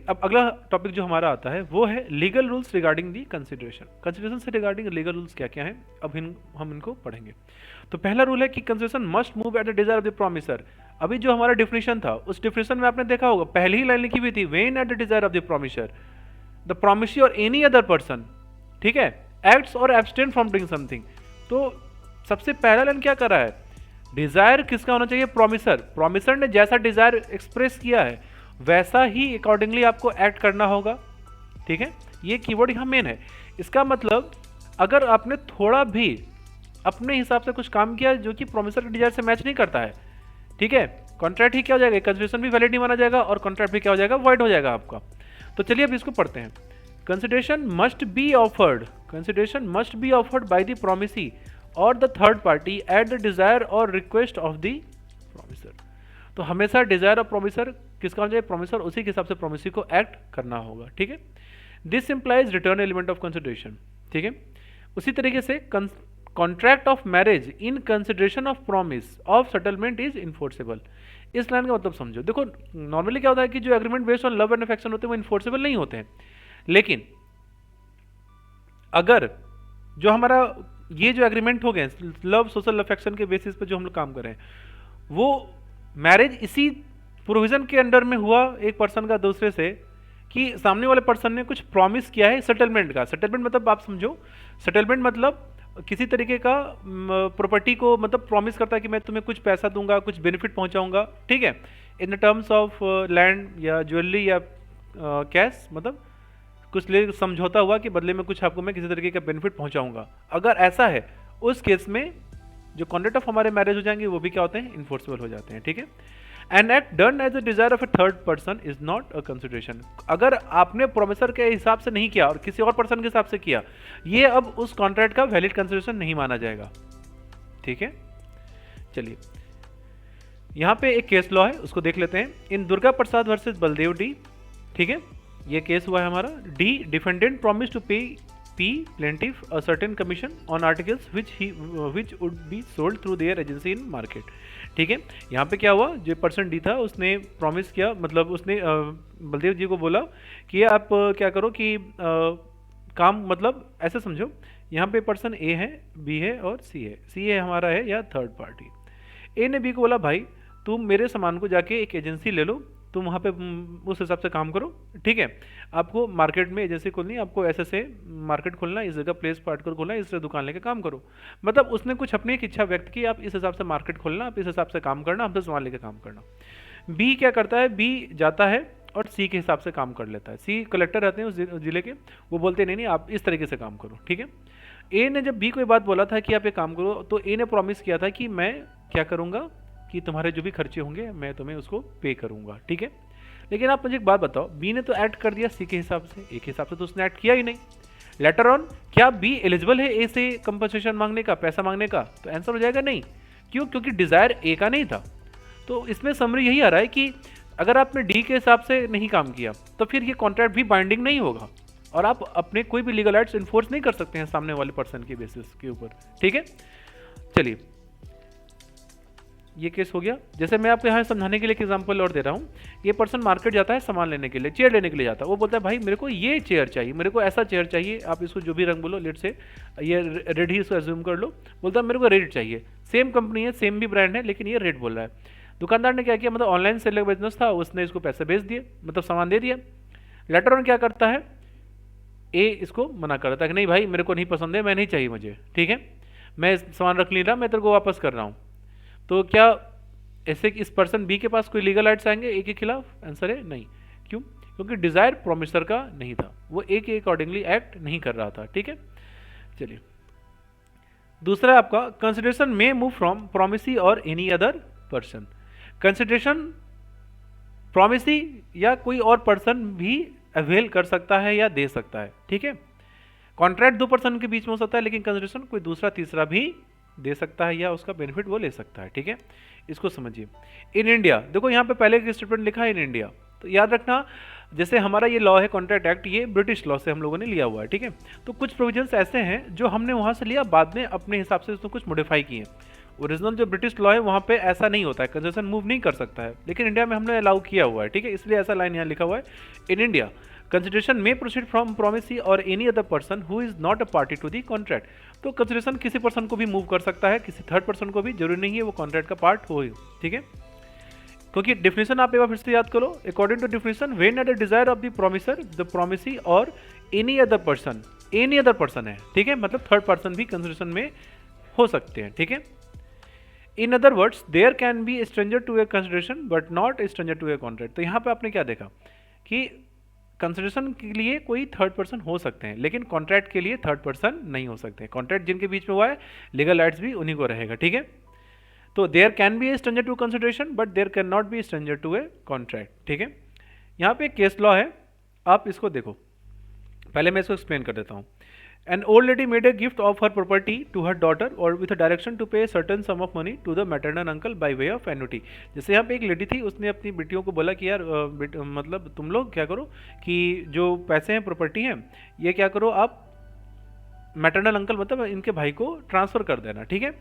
अब अगला टॉपिक जो हमारा आता है वो है legal rules regarding the consideration. Consideration से रिगार्डिंग लीगल रूल्स क्या क्या हैं, अब हम इनको पढ़ेंगे। तो पहला रूल है कि consideration must move at the desire of the promisor. अभी जो हमारा डिफिनेशन था, उस डिफिनेशन में आपने देखा होगा पहली ही लाइन लिखी हुई थी, when at the desire of the promisor the promisee और एनी अदर पर्सन, ठीक है, एक्ट्स और एब्सटेन फ्रॉम डूइंग समथिंग। तो सबसे पहला लाइन क्या कर रहा है, डिजायर किसका होना चाहिए, प्रोमिसर। प्रोमिसर ने जैसा डिजायर एक्सप्रेस किया है वैसा ही अकॉर्डिंगली आपको एक्ट करना होगा, ठीक है। ये कीवर्ड यहाँ मेन है। इसका मतलब अगर आपने थोड़ा भी अपने हिसाब से कुछ काम किया जो कि प्रोमिसर के डिजायर से मैच नहीं करता है, ठीक है, कॉन्ट्रैक्ट ही क्या हो जाएगा, कंसिडरेशन भी वैलिड नहीं माना जाएगा और कॉन्ट्रैक्ट भी क्या हो जाएगा, वॉइड हो जाएगा आपका। तो चलिए अब इसको पढ़ते हैं। Consideration must be offered, consideration must be offered by the promisee और the third party at the desire और रिक्वेस्ट ऑफ द प्रोमिसर। तो हमेशा डिजायर और प्रोमिसर किसका होना चाहिए, प्रोमिसर, उसी के हिसाब से प्रोमिसी को एक्ट करना होगा, ठीक है। This implies return element of consideration, ठीक है। उसी तरीके से contract of marriage in consideration of promise of settlement is enforceable. इस लाइन का मतलब समझो। देखो नॉर्मली क्या होता है कि जो agreement based on love and affection होते हैं वो इन्फोर्सेबल नहीं होते हैं, लेकिन अगर जो हमारा ये जो एग्रीमेंट हो गए लव सोशल अफेक्शन के बेसिस पे जो हम लोग काम कर रहे हैं वो मैरिज इसी प्रोविजन के अंडर में हुआ एक पर्सन का दूसरे से, कि सामने वाले पर्सन ने कुछ प्रॉमिस किया है सेटलमेंट का। सेटलमेंट मतलब आप समझो, सेटलमेंट मतलब किसी तरीके का प्रॉपर्टी को मतलब प्रॉमिस करता है कि मैं तुम्हें कुछ पैसा दूंगा, कुछ बेनिफिट पहुंचाऊंगा, ठीक है, इन टर्म्स ऑफ लैंड या ज्वेलरी या कैश, मतलब कुछ ले समझौता हुआ कि बदले में कुछ आपको मैं किसी तरीके का बेनिफिट पहुंचाऊंगा। अगर ऐसा है उस केस में जो कॉन्ट्रैक्ट ऑफ हमारे मैरिज हो जाएंगे वो भी क्या होते हैं, इन्फोर्सेबल हो जाते हैं, ठीक है। An act done as a desire of a third person is not a consideration. अगर आपने प्रोमिसर के हिसाब से नहीं किया और किसी और पर्सन के हिसाब से किया, ये अब उस कॉन्ट्रैक्ट का वैलिड कंसिडरेशन नहीं माना जाएगा, ठीक है। चलिए यहाँ पे एक केस लॉ है उसको देख लेते हैं। इन दुर्गा प्रसाद वर्सेस बलदेव डी, ठीक है, ये केस हुआ है हमारा। डी डिफेंडेंट प्रॉमिस टू पे P plaintiff a certain commission on articles which would be sold through their agency in market, ठीक है। यहाँ पे क्या हुआ, जो पर्सन डी था उसने प्रॉमिस किया, मतलब उसने बलदेव जी को बोला कि आप क्या करो कि काम, मतलब ऐसे समझो यहाँ पे पर्सन ए है, बी है और सी है। सी है हमारा है या थर्ड पार्टी। ए ने बी को बोला भाई तुम मेरे सामान को जाके एक एजेंसी ले लो, तुम वहाँ पे उस हिसाब से काम करो, ठीक है। आपको मार्केट में एजेंसी खोलनी है, आपको ऐसे से मार्केट खोलना है, इस जगह प्लेस पार्टिकल खोलना है, इस दुकान लेके काम करो। मतलब उसने कुछ अपनी एक इच्छा व्यक्त की, आप इस हिसाब से मार्केट खोलना, आप इस हिसाब से काम करना, हमसे सामान लेके काम करना। बी क्या करता है, बी जाता है और सी के हिसाब से काम कर लेता है। सी कलेक्टर रहते हैं उस जिले के, वो बोलते नहीं नहीं आप इस तरीके से काम करो, ठीक है। ए ने जब बी को ये बात बोला था कि आप ये काम करो, तो ए ने प्रॉमिस किया था कि मैं क्या करूँगा कि तुम्हारे जो भी खर्चे होंगे मैं तुम्हें उसको पे करूँगा, ठीक है। लेकिन आप मुझे एक बात बताओ, बी ने तो एक्ट कर दिया सी के हिसाब से, ए के हिसाब से तो उसने एक्ट किया ही नहीं। लेटर ऑन क्या बी एलिजिबल है ए से कंपनसेशन मांगने का, पैसा मांगने का? तो आंसर हो जाएगा नहीं। क्यों? क्योंकि डिजायर ए का नहीं था। तो इसमें समरी यही आ रहा है कि अगर आपने डी के हिसाब से नहीं काम किया तो फिर ये कॉन्ट्रैक्ट भी बाइंडिंग नहीं होगा और आप अपने कोई भी लीगल राइट्स इन्फोर्स नहीं कर सकते हैं सामने वाले पर्सन की बेसिस के ऊपर, ठीक है। चलिए ये केस हो गया। जैसे मैं आपको यहाँ समझाने के लिए एक एग्जांपल और दे रहा हूँ। ये पर्सन मार्केट जाता है सामान लेने के लिए, चेयर लेने के लिए जाता है। वो बोलता है भाई मेरे को ये चेयर चाहिए, मेरे को ऐसा चेयर चाहिए, आप इसको जो भी रंग बोलो, लेट से ये रेड ही इसको एज्यूम कर लो। बोलता है मेरे को रेड चाहिए, सेम कंपनी है, सेम भी ब्रांड है, लेकिन ये रेड बोल रहा है। दुकानदार ने क्या किया, मतलब ऑनलाइन सेल का बिजनेस था, उसने इसको पैसे भेज दिए, मतलब सामान दे दिया। लेटर ऑन क्या करता है, ए इसको मना करता है कि नहीं भाई मेरे को नहीं पसंद है, मैं नहीं चाहिए मुझे, ठीक है, मैं सामान रख नहीं रहा, मैं तेरे को वापस कर रहा हूँ। तो क्या ऐसे इस पर्सन बी के पास कोई लीगल राइट्स आएंगे ए के खिलाफ? आंसर है नहीं। क्यों? क्योंकि डिजायर प्रोमिसर का नहीं था, वो ए के अकॉर्डिंगली एक्ट नहीं कर रहा था, ठीक है। चलिए दूसरा आपका कंसिडरेशन में मूव फ्रॉम प्रोमिसी और any other person. Consideration promisee या कोई और पर्सन भी अवेल कर सकता है या दे सकता है, ठीक है। कॉन्ट्रैक्ट दो पर्सन के बीच में हो सकता है, लेकिन कंसिडरेशन कोई दूसरा तीसरा भी दे सकता है या उसका बेनिफिट वो ले सकता है, ठीक है। इसको समझिए। इन इंडिया देखो यहाँ पे पहले एक स्टेटमेंट लिखा है इन इंडिया, तो याद रखना जैसे हमारा ये लॉ है कॉन्ट्रैक्ट एक्ट, ये ब्रिटिश लॉ से हम लोगों ने लिया हुआ है, ठीक है। तो कुछ प्रोविजंस ऐसे हैं जो हमने वहाँ से लिया, बाद में अपने हिसाब से उसको कुछ मॉडिफाई किए। ओरिजिनल जो ब्रिटिश लॉ है वहाँ पे ऐसा नहीं होता है, कंसेशन मूव नहीं कर सकता है, लेकिन इंडिया में हमने अलाउ किया हुआ है, ठीक है, इसलिए ऐसा लाइन यहाँ लिखा हुआ है, इन इंडिया कंसिडरेशन में प्रोसीड फ्रॉम प्रोमिसी और any other person who is not a party to the contract. तो कंसिडरेशन किसी पर्सन को भी मूव कर सकता है, किसी थर्ड पर्सन को भी, जरूरी नहीं है वो कॉन्ट्रैक्ट का पार्ट हो, ठीक है। क्योंकि डेफिनेशन आप एक बार फिर से याद करो, according to definition when at the desire of the promisor the promisee और any other person, any other person है, ठीक है, मतलब थर्ड पर्सन भी कंसिडरेशन में हो सकते हैं, ठीक है। In other words there can be stranger to a consideration but not stranger to a contract. तो यहाँ पे आपने क्या देखा कि कंसिडरेशन के लिए कोई थर्ड पर्सन हो सकते हैं, लेकिन कॉन्ट्रैक्ट के लिए थर्ड पर्सन नहीं हो सकते। कॉन्ट्रैक्ट जिनके बीच में हुआ है लीगल राइट्स भी उन्हीं को रहेगा, ठीक है। तो there can be a stranger to consideration but there can not be stranger to a contract, ठीक है। यहाँ पे केस लॉ है, आप इसको देखो, पहले मैं इसको एक्सप्लेन कर देता हूँ। An old lady made a gift of her property to her daughter or with a direction to pay a certain sum of money to the maternal uncle by way of annuity। जैसे यहाँ पे एक lady थी, उसने अपनी बेटियों को बोला कि यार मतलब तुम लोग क्या करो कि जो पैसे हैं प्रॉपर्टी हैं ये क्या करो आप मैटरनल अंकल मतलब इनके भाई को ट्रांसफ़र कर देना, ठीक है।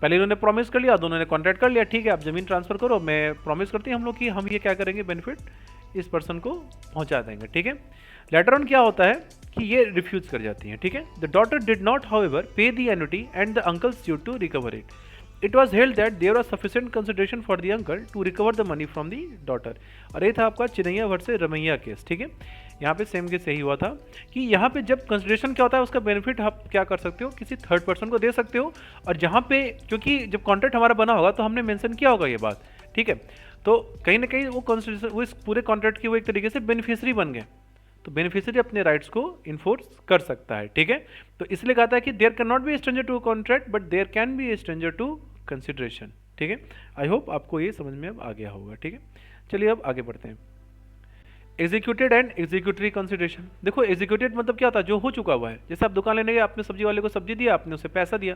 पहले इन्होंने प्रॉमिस कर लिया, दोनों ने कॉन्ट्रैक्ट कर लिया, ठीक है, आप ज़मीन ट्रांसफ़र करो, मैं प्रॉमिस करती हूँ हम लोग कि हम ये क्या करेंगे बेनिफिट इस पर्सन को पहुँचा देंगे, ठीक है। लेटर ऑन क्या होता है कि ये रिफ्यूज कर जाती हैं, ठीक है। The daughter did not however pay the annuity and the uncles due to recover it. It was held that there was sufficient consideration for the uncle to recover the money from the daughter. और ये था आपका चिनैया versus Ramaiah case, ठीक है। यहाँ पे same case यही हुआ था कि यहाँ पे जब कंसिडरेशन क्या होता है उसका बेनिफिट आप क्या कर सकते हो, किसी थर्ड पर्सन को दे सकते हो। और जहाँ पे क्योंकि जब कॉन्ट्रैक्ट हमारा बना होगा तो हमने मेंशन किया होगा ये बात, ठीक है, तो कहीं ना कहीं वो कंसिडरेशन वो इस पूरे कॉन्ट्रैक्ट की वो एक तरीके से बेनिफिशियरी बन गए, तो बेनिफिशियरी अपने राइट्स को इन्फोर्स कर सकता है, ठीक है। तो इसलिए कहता है कि there can not be stranger to contract but there can be stranger to consideration, ठीक है। आई होप आपको ये समझ में अब आ गया होगा, ठीक है। चलिए अब आगे बढ़ते हैं। Executed and executory consideration. देखो एग्जीक्यूटेड मतलब क्या होता है, जो हो चुका हुआ है। जैसे आप दुकान लेने गए, आपने सब्जी वाले को सब्जी दिया, आपने उसे पैसा दिया,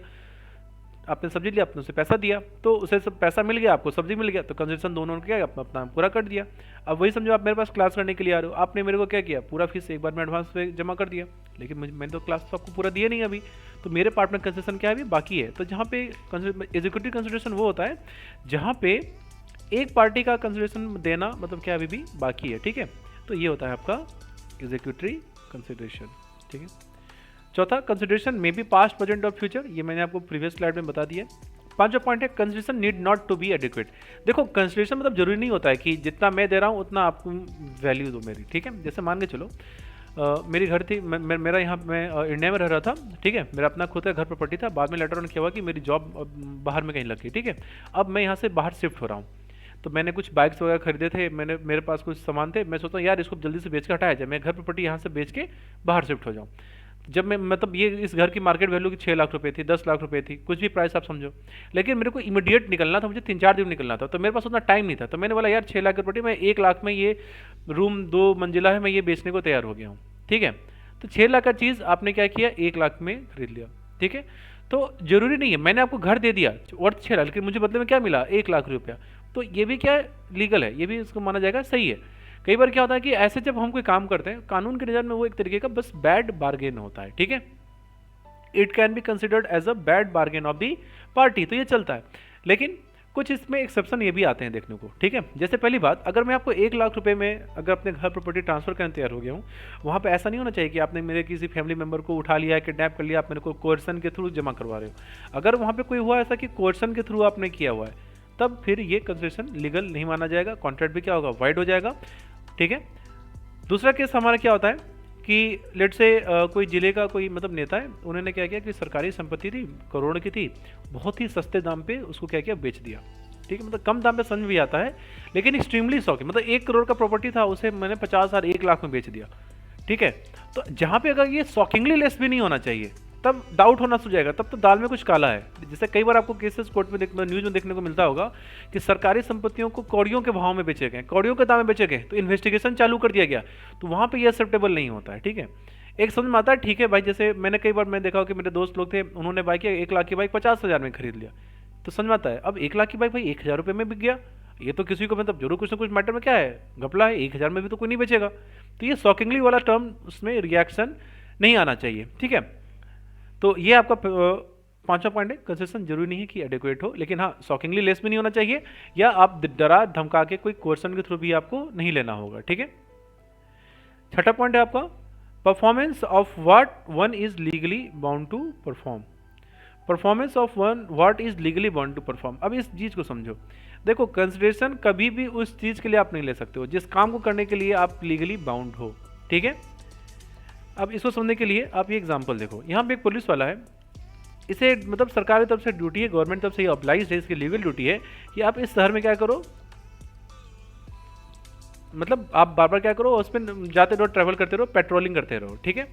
आपने सब्जी लिया, आपने उसे पैसा दिया, तो उसे सब पैसा मिल गया, आपको सब्जी मिल गया, तो कंसेशन दोनों ने क्या अपना अपना पूरा कर दिया। अब वही समझो आप मेरे पास क्लास करने के लिए आ रहे हो, आपने मेरे को क्या किया, पूरा फीस एक बार में एडवांस पे जमा कर दिया, लेकिन मैंने तो क्लास तो आपको पूरा दिया नहीं अभी, तो मेरे पार्ट में कंसेशन क्या है अभी बाकी है। तो जहाँ पे एग्जीक्यूटिव कंसिडरेशन वो होता है जहाँ पे एक पार्टी का कंसिडरेशन देना मतलब क्या अभी भी बाकी है, ठीक है। तो ये होता है आपका एग्जीक्यूटिव कंसिडरेशन, ठीक है। चौथा, consideration may be past present और फ्यूचर, ये मैंने आपको प्रीवियस स्लाइड में बता दिया। पांचवा पॉइंट है consideration need not to be adequate. देखो कंसिडरेशन मतलब जरूरी नहीं होता है कि जितना मैं दे रहा हूँ उतना आपको वैल्यू दो मेरी, ठीक है। जैसे मान के चलो मेरी घर थी, मेरा यहाँ मैं इंडिया में रह रहा था, ठीक है, मेरा अपना खुद का घर प्रॉपर्टी था, बाद में लेटर ऑन किया हुआ कि मेरी जॉब बाहर में कहीं लग गई, ठीक है। अब मैं यहाँ से बाहर शिफ्ट हो रहा हूँ, तो मैंने कुछ बाइक्स वगैरह खरीदे थे, मेरे पास कुछ सामान थे, मैं सोचता हूँ यार इसको जल्दी से बेच के हटाया जाए, मैं घर प्रॉपर्टी यहाँ से बेच के बाहर शिफ्ट हो जाऊँ। जब मैं मतलब ये इस घर की मार्केट वैल्यू की 6 लाख रुपए थी, 10 लाख रुपए थी, कुछ भी प्राइस आप समझो, लेकिन मेरे को इमीडिएट निकलना था, मुझे 3-4 दिन निकलना था, तो मेरे पास उतना टाइम नहीं था। तो मैंने बोला यार 6 लाख की प्रॉपर्टी मैं 1 लाख में, ये रूम 2 मंजिला है, मैं ये बेचने को तैयार हो गया हूँ, ठीक है। तो 6 लाख का चीज़ आपने क्या किया, 1 लाख में खरीद लिया, ठीक है। तो जरूरी नहीं है, मैंने आपको घर दे दिया वर्थ 6 लाख, लेकिन मुझे बदले में क्या मिला, 1 लाख रुपया। तो ये भी क्या लीगल है, ये भी इसको माना जाएगा सही है। कई बार क्या होता है कि ऐसे जब हम कोई काम करते हैं कानून के नज़र में वो एक तरीके का बस बैड बार्गेन होता है, ठीक है। It can be considered as a bad bargain of the party, तो ये चलता है। लेकिन कुछ इसमें एक्सेप्शन ये भी आते हैं देखने को, ठीक है। जैसे पहली बात, अगर मैं आपको 1 लाख रुपए में अगर अपने घर प्रॉपर्टी ट्रांसफर करने तैयार हो गया हूँ, वहाँ पे ऐसा नहीं होना चाहिए कि आपने मेरे किसी फैमिली मेंबर को उठा लिया, किडनैप कर लिया, आप मेरे को कोर्सन के थ्रू जमा करवा रहे हो। अगर वहाँ पे कोई हुआ ऐसा कि कोर्सन के थ्रू आपने किया हुआ है, तब फिर ये कंसिडरेशन लीगल नहीं माना जाएगा, कॉन्ट्रैक्ट भी क्या होगा, वाइड हो जाएगा, ठीक है। दूसरा केस हमारा क्या होता है कि लेट से कोई जिले का कोई मतलब नेता है, उन्होंने क्या किया कि सरकारी संपत्ति थी, करोड़ की थी, बहुत ही सस्ते दाम पे उसको क्या किया, बेच दिया, ठीक है। मतलब कम दाम पे समझ भी आता है, लेकिन एक्सट्रीमली शॉकिंग, मतलब 1 करोड़ का प्रॉपर्टी था, उसे मैंने 50,000 1 लाख में बेच दिया, ठीक है। तो जहाँ पे अगर ये शॉकिंगली लेस भी नहीं होना चाहिए, तब डाउट होना शुरू जाएगा, तब तो दाल में कुछ काला है। जैसे कई बार आपको केसेस कोर्ट में न्यूज़ में देखने को मिलता होगा कि सरकारी संपत्तियों को कौड़ियों के भाव में बेचे गए, कौड़ियों के दाम में बेचे गए, तो इन्वेस्टिगेशन चालू कर दिया गया, तो वहाँ पे ये एक्सेप्टेबल नहीं होता है, ठीक है। एक समझ में आता है, ठीक है भाई, जैसे मैंने कई बार मैं देखा हो कि मेरे दोस्त लोग थे, उन्होंने बाइक 1 लाख की बाइक 50,000 में खरीद लिया, तो समझ में आता है। अब 1 लाख की बाइक भाई 1,000 रुपये में बिक गया, ये तो किसी को मतलब जरूर कुछ ना कुछ मैटर में क्या है, घपला है, 1,000 में भी तो कोई नहीं बेचेगा। तो ये शॉकिंगली वाला टर्म उसमें रिएक्शन नहीं आना चाहिए, ठीक है। तो ये आपका पांचवा पॉइंट है, कंसेशन जरूरी नहीं है कि एडिक्वेट हो, लेकिन हाँ शॉकिंगली लेस भी नहीं होना चाहिए, या आप डरा धमका के कोई कोर्सन के थ्रू भी आपको नहीं लेना होगा, ठीक है। छठा पॉइंट है आपका performance of what one is legally bound to perform. Performance of one what is legally bound to perform. अब इस चीज को समझो, देखो कंसिडरेशन कभी भी उस चीज के लिए आप नहीं ले सकते हो जिस काम को करने के लिए आप लीगली बाउंड हो, ठीक है। अब इसको समझने के लिए आप ये एग्जांपल देखो, यहाँ पे एक पुलिस वाला है, इसे मतलब सरकार की तरफ से ड्यूटी है, गवर्नमेंट तरफ से ये अप्लाइज है, इसकी लीगल ड्यूटी है कि आप इस शहर में क्या करो, मतलब आप बार बार क्या करो, उस पर जाते रहो, ट्रैवल करते रहो, पेट्रोलिंग करते रहो, ठीक है।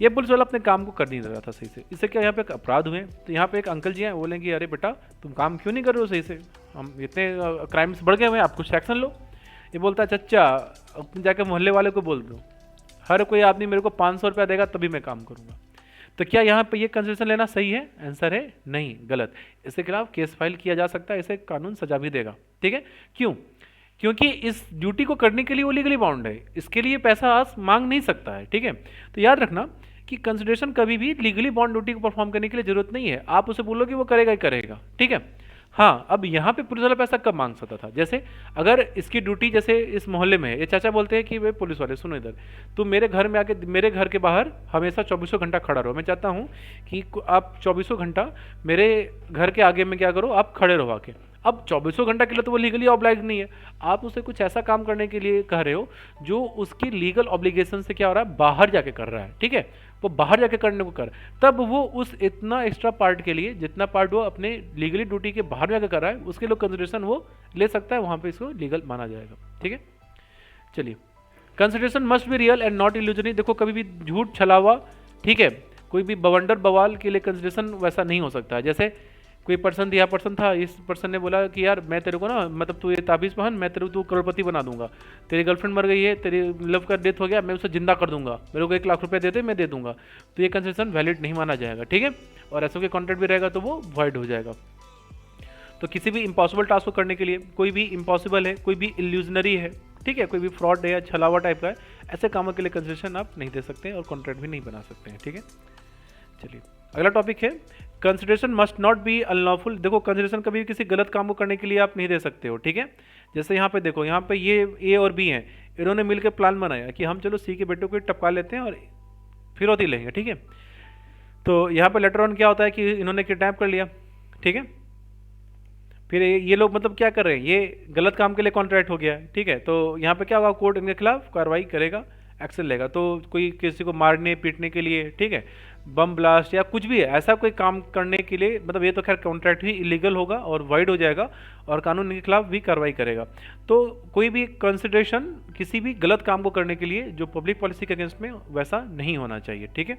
ये पुलिस वाला अपने काम को कर नहीं रहा था सही से, इससे क्या यहाँ पे अपराध हुए। तो यहाँ पे एक अंकल जी हैं, बोलेंगे अरे बेटा तुम काम क्यों नहीं कर रहे हो सही से, हम इतने क्राइम्स बढ़ गए हुए हैं, आप कुछ एक्शन लो। ये बोलता है चच्चा अपने जाकर मोहल्ले वाले को बोल दो, हर कोई आदमी मेरे को 500 रुपया देगा तभी मैं काम करूँगा। तो क्या यहाँ पे ये कंसेशन लेना सही है? आंसर है नहीं, गलत। इसके खिलाफ केस फाइल किया जा सकता है, इसे कानून सजा भी देगा, ठीक है। क्यों? क्योंकि इस ड्यूटी को करने के लिए वो लीगली बाउंड है, इसके लिए पैसा आज मांग नहीं सकता है, ठीक है। तो याद रखना कि कंसिडरेशन कभी भी लीगली बाउंड ड्यूटी को परफॉर्म करने के लिए जरूरत नहीं है, आप उसे बोलो कि वो करेगा ही करेगा, ठीक है। हाँ, अब यहाँ पे पुलिस वाला पैसा कब मांग सकता था, जैसे अगर इसकी ड्यूटी जैसे इस मोहल्ले में है, ये चाचा बोलते हैं कि वे पुलिस वाले सुनो इधर, तुम मेरे घर में आके मेरे घर के बाहर हमेशा 24 घंटा खड़ा रहो, मैं चाहता हूँ कि आप 24 घंटा मेरे घर के आगे में क्या करो, आप खड़े रहो आके। अब 24 घंटा के लिए तो वो लीगली ऑब्लाइज नहीं है, आप उसे कुछ ऐसा काम करने के लिए कह रहे हो जो उसकी लीगल ऑब्लिगेशन से क्या हो रहा है, बाहर जाके कर रहा है, ठीक है। वो बाहर जाके करने को कर, तब वो उस इतना एक्स्ट्रा पार्ट के लिए जितना पार्ट वो अपने लीगली ड्यूटी के बाहर जाके कर रहा है उसके लिए कंसिडरेशन वो ले सकता है, वहां पे इसको लीगल माना जाएगा, ठीक है। चलिए, consideration must be real and not illusionary. देखो कभी भी झूठ छलावा, ठीक है, कोई भी बवंडर बवाल के लिए कंसिडरेशन वैसा नहीं हो सकता है। जैसे कोई पर्सन दिया पर्सन था, इस पर्सन ने बोला कि यार मैं तेरे को ना, मतलब तू ये ताबीज़ पहन, मैं तेरे को तू करोड़पति बना दूंगा, तेरी गर्लफ्रेंड मर गई है, तेरी लव का डेथ हो गया, मैं उसे जिंदा कर दूंगा, मेरे को 1 लाख रुपए दे दे मैं दे दूंगा, तो ये कंसेशन वैलिड नहीं माना जाएगा, ठीक है। और ऐसा कोई कॉन्ट्रैक्ट भी रहेगा तो वो वॉइड हो जाएगा। तो किसी भी इम्पॉसिबल टास्क को करने के लिए, कोई भी इम्पॉसिबल है, कोई भी इल्यूजनरी है, ठीक है, कोई भी फ्रॉड है या छलावा टाइप का है, ऐसे कामों के लिए कंसेशन आप नहीं दे सकते हैं और कॉन्ट्रैक्ट भी नहीं बना सकते हैं, ठीक है। चलिए, अगला टॉपिक है consideration must not be unlawful. देखो कंसिडरेशन कभी भी किसी गलत काम को करने के लिए आप नहीं दे सकते हो, ठीक है। जैसे यहाँ पे देखो, यहाँ पे ये ए और बी हैं, इन्होंने मिलकर प्लान बनाया कि हम चलो सी के बेटे को टपका लेते हैं और फिरौती लेंगे, ठीक है। तो यहाँ पे लेटर ऑन क्या होता है कि इन्होंने किडनैप कर लिया, ठीक है। फिर ये लोग मतलब क्या कर रहे हैं, ये गलत काम के लिए कॉन्ट्रैक्ट हो गया, ठीक है। तो यहाँ पे क्या होगा, कोर्ट इनके खिलाफ कार्रवाई करेगा, एक्शन लेगा। तो कोई किसी को मारने पीटने के लिए, ठीक है, बम ब्लास्ट या कुछ भी है, ऐसा कोई काम करने के लिए, मतलब ये तो खैर कॉन्ट्रैक्ट ही इलीगल होगा और वाइड हो जाएगा और कानून के खिलाफ भी कार्रवाई करेगा। तो कोई भी कंसिडरेशन किसी भी गलत काम को करने के लिए जो पब्लिक पॉलिसी के अगेंस्ट में, वैसा नहीं होना चाहिए, ठीक है।